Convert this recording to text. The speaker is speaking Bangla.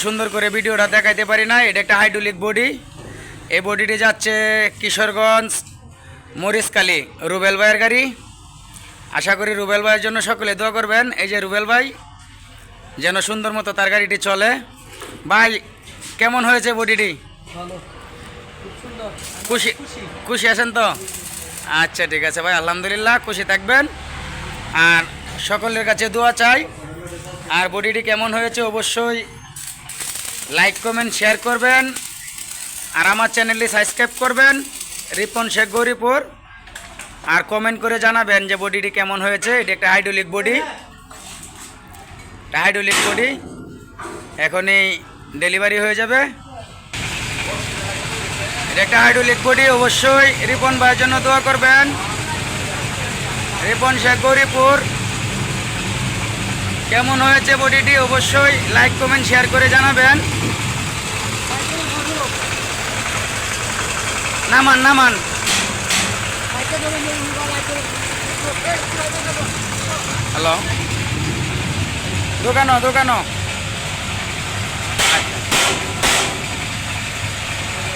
সুন্দর করে ভিডিওটা দেখাইতে পারি না। এটা একটা হাইড্রোলিক বডি। এই বডিটি যাচ্ছে কিশোরগঞ্জ মরিচকালী রুবেল ভাইয়ের গাড়ি। আশা করি রুবেল ভাইয়ের জন্য সকলে দোয়া করবেন। এই যে রুবেল ভাই যেন সুন্দর মতো তার গাড়িটি চলে। ভাই কেমন হয়েছে বডিটি? খুশি খুশি আছেন তো? আচ্ছা ঠিক আছে ভাই, আলহামদুলিল্লাহ, খুশি থাকবেন। আর সকলের কাছে দোয়া চাই। আর বডিটি কেমন হয়েছে অবশ্যই লাইক কমেন্ট শেয়ার করবেন। আর আমার চ্যানেলটি সাবস্ক্রাইব করবেন, রিপন শেখ গৌরীপুর। আর কমেন্ট করে জানাবেন যে বডিটি কেমন হয়েছে। এটি একটা হাইড্রোলিক বডি, হাইড্রোলিক বডি এখনই ডেলিভারি হয়ে যাবে। এটা একটা হাইড্রোলিক বডি। অবশ্যই রিপন ভাইয়ের জন্য দোয়া করবেন। রিপন শেখ গৌরীপুর। কেমন হয়েছে বডিটি অবশ্যই লাইক কমেন্ট শেয়ার করে জানাবেন। নামান নামান। হ্যালো, দোকানো দোকানো।